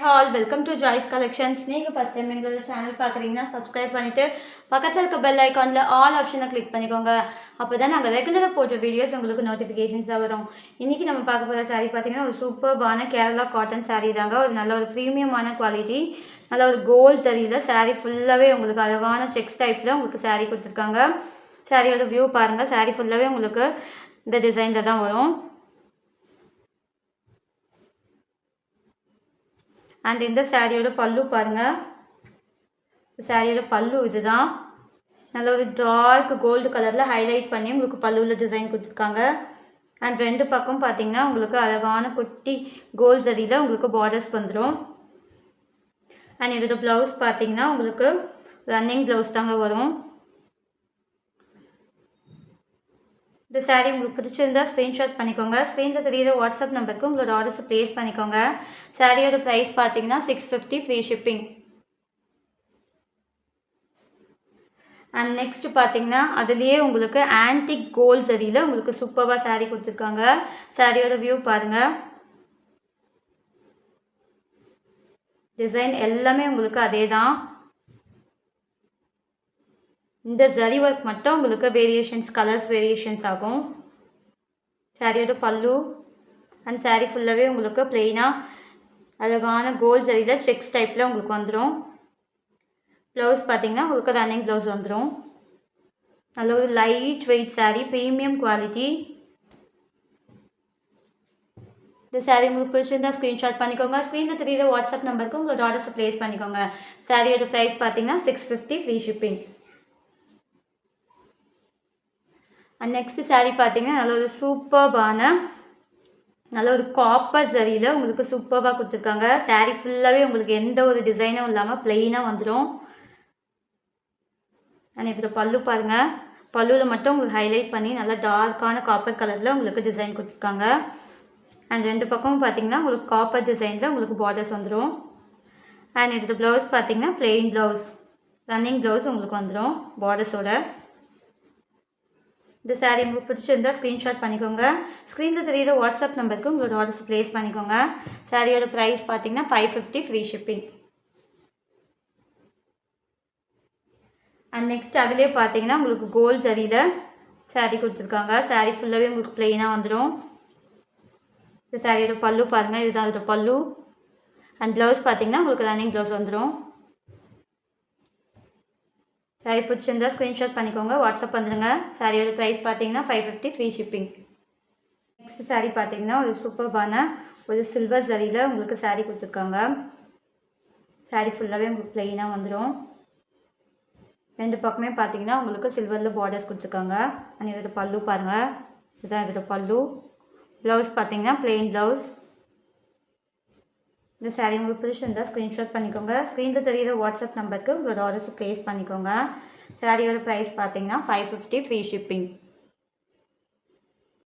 Hall welcome to joys collections. நீங்கள் first time எங்களோட channel பார்க்குறீங்கன்னா சப்ஸ்கிரைப் பண்ணிவிட்டு பக்கத்தில் இருக்க பெல் ஐக்கானில் ஆல் ஆப்ஷனை கிளிக் பண்ணிக்கோங்க. அப்போ தான் நாங்கள் ரெகுலராக போட்ட வீடியோஸ் உங்களுக்கு நோட்டிஃபிகேஷன்ஸாக வரும். இன்றைக்கி நம்ம பார்க்க போகிற சாரீ பார்த்தீங்கன்னா ஒரு சூப்பர்பான கேரளா காட்டன் சாரீ தாங்க. ஒரு நல்ல ஒரு ப்ரீமியமான குவாலிட்டி, நல்ல ஒரு கோல்ட் சரியில் சாரீ ஃபுல்லாகவே உங்களுக்கு அழகான செக்ஸ் டைப்பில் உங்களுக்கு சாரீ கொடுத்துருக்காங்க. சாரியோட வியூ பாருங்கள். சாரீ ஃபுல்லாகவே உங்களுக்கு இந்த டிசைனில் தான் வரும். அண்ட் இந்த சாரியோட பல்லு பாருங்கள். இந்த சாரியோட பல்லு இதுதான். நல்ல ஒரு டார்க் கோல்டு கலரில் ஹைலைட் பண்ணி உங்களுக்கு பல்லுவில் டிசைன் கொடுத்துருக்காங்க. அண்ட் ரெண்டு பக்கம் பார்த்தீங்கன்னா உங்களுக்கு அழகான குட்டி கோல்டு சரியில் உங்களுக்கு பார்டர்ஸ் வந்துடும். அண்ட் இதோட ப்ளவுஸ் பார்த்தீங்கன்னா உங்களுக்கு ரன்னிங் ப்ளவுஸ் தாங்க வரும். இந்த சாரீ உங்களுக்கு பிடிச்சிருந்தா ஸ்க்ரீன்ஷாட் பண்ணிக்கோங்க. ஸ்க்ரீனில் தெரியுற வாட்ஸ்அப் நம்பருக்கு உங்களோட ஆர்டர்ஸை ப்ளேஸ் பண்ணிக்கோங்க. சாரியோட ப்ரைஸ் பார்த்தீங்கன்னா 650 ஃப்ரீ ஷிப்பிங். அண்ட் நெக்ஸ்ட் பார்த்தீங்கன்னா அதுலேயே உங்களுக்கு ஆன்டிக் கோல்ட் சரியில் உங்களுக்கு சூப்பராக சாரீ கொடுத்துருக்காங்க. சாரியோட வியூ பாருங்கள். டிசைன் எல்லாமே உங்களுக்கு அதே தான். இந்த ஜரி ஒர்க் மட்டும் உங்களுக்கு வேரியேஷன்ஸ், கலர்ஸ் வேரியேஷன்ஸ் ஆகும். சாரியோட பல்லு அண்ட் சாரீ ஃபுல்லாகவே உங்களுக்கு பிளெயினாக அழகான கோல்ட் சரியில் செக்ஸ் டைப்பில் உங்களுக்கு வந்துடும். ப்ளவுஸ் பார்த்தீங்கன்னா உங்களுக்கு ரன்னிங் ப்ளவுஸ் வந்துடும். நல்ல ஒரு light weight sari, premium quality. இந்த சாரீ உங்களுக்கு பிடிச்சிருந்தா ஸ்க்ரீன்ஷாட் பண்ணிக்கோங்க. ஸ்க்ரீனில் தெரியுற வாட்ஸ்அப் நம்பருக்கு உங்களோட ஆர்டர்ஸை ப்ளேஸ் பண்ணிக்கோங்க. சாரியோட ப்ரைஸ் பார்த்தீங்கன்னா 650 free shipping. And next sari பார்த்தீங்கன்னா நல்ல ஒரு சூப்பர்பான நல்ல ஒரு காப்பர் சரியில் உங்களுக்கு சூப்பராக கொடுத்துருக்காங்க. சாரீ ஃபுல்லாகவே உங்களுக்கு எந்த ஒரு டிசைனும் இல்லாமல் ப்ளெயினாக வந்துடும். அண்ட் இதில் பல்லு பாருங்கள். பல்லுவில் மட்டும் உங்களுக்கு ஹைலைட் பண்ணி நல்லா டார்க்கான காப்பர் கலரில் உங்களுக்கு டிசைன் கொடுத்துருக்காங்க. அண்ட் ரெண்டு பக்கமும் பார்த்தீங்கன்னா உங்களுக்கு காப்பர் டிசைனில் உங்களுக்கு பார்டர்ஸ் வந்துடும். அண்ட் இதில் ப்ளவுஸ் பார்த்தீங்கன்னா ப்ளெயின் ப்ளவுஸ், ரன்னிங் ப்ளவுஸ் உங்களுக்கு வந்துடும் பார்டர்ஸோட. இந்த சாரீ உங்களுக்கு பிடிச்சிருந்தா ஸ்க்ரீன்ஷாட் பண்ணிக்கோங்க. ஸ்க்ரீனில் தெரியுற வாட்ஸ்அப் நம்பருக்கு உங்களோட ஆர்டர்ஸ் ப்ளேஸ் பண்ணிக்கோங்க. சாரியோட ப்ரைஸ் பார்த்தீங்கன்னா 550 ஃப்ரீ ஷிப்பிங். அண்ட் நெக்ஸ்ட் அதிலே பார்த்தீங்கன்னா உங்களுக்கு கோல்ட் சரியில் சாரீ கொடுத்துருக்காங்க. சாரீ ஃபுல்லாகவே உங்களுக்கு ப்ளெயினாக வந்துடும். இந்த சாரியோட பல்லு பாருங்கள். இதுதான் அதோட பல்லு. அண்ட் ப்ளவுஸ் பார்த்தீங்கன்னா உங்களுக்கு ரன்னிங் ப்ளவுஸ் வந்துடும். சாரீ பிடிச்சிருந்தா ஸ்க்ரீன்ஷாட் பண்ணிக்கோங்க, வாட்ஸ்அப் வந்துடுங்க. சாரியோட ப்ரைஸ் பார்த்தீங்கன்னா 550 ஃப்ரீ ஷிப்பிங். நெக்ஸ்ட் சாரீ பார்த்தீங்கன்னா ஒரு சூப்பர்பான ஒரு சில்வர் சரியில் உங்களுக்கு சாரீ கொடுத்துருக்காங்க. சாரீ ஃபுல்லாகவே உங்களுக்கு ப்ளெயினாக வந்துடும். ரெண்டு பக்கமே பார்த்தீங்கன்னா உங்களுக்கு சில்வரில் பார்டர்ஸ் கொடுத்துருக்காங்க. அண்ட் இதோட பல்லு பாருங்கள். இதுதான் இதோட பல்லு. ப்ளவுஸ் பார்த்தீங்கன்னா ப்ளெயின் ப்ளவுஸ். இந்த சாரீ உங்களுக்கு பிடிச்சிருந்தால் ஸ்க்ரீன்ஷாட் பண்ணிக்கோங்க. ஸ்க்ரீனில் தெரியுற வாட்ஸ்அப் நம்பருக்கு உங்களோட ஆர்டர்ஸ் ப்ளேஸ் பண்ணிக்கோங்க. சாரியோட ப்ரைஸ் பார்த்தீங்கன்னா 550 ஃப்ரீ ஷிப்பிங்.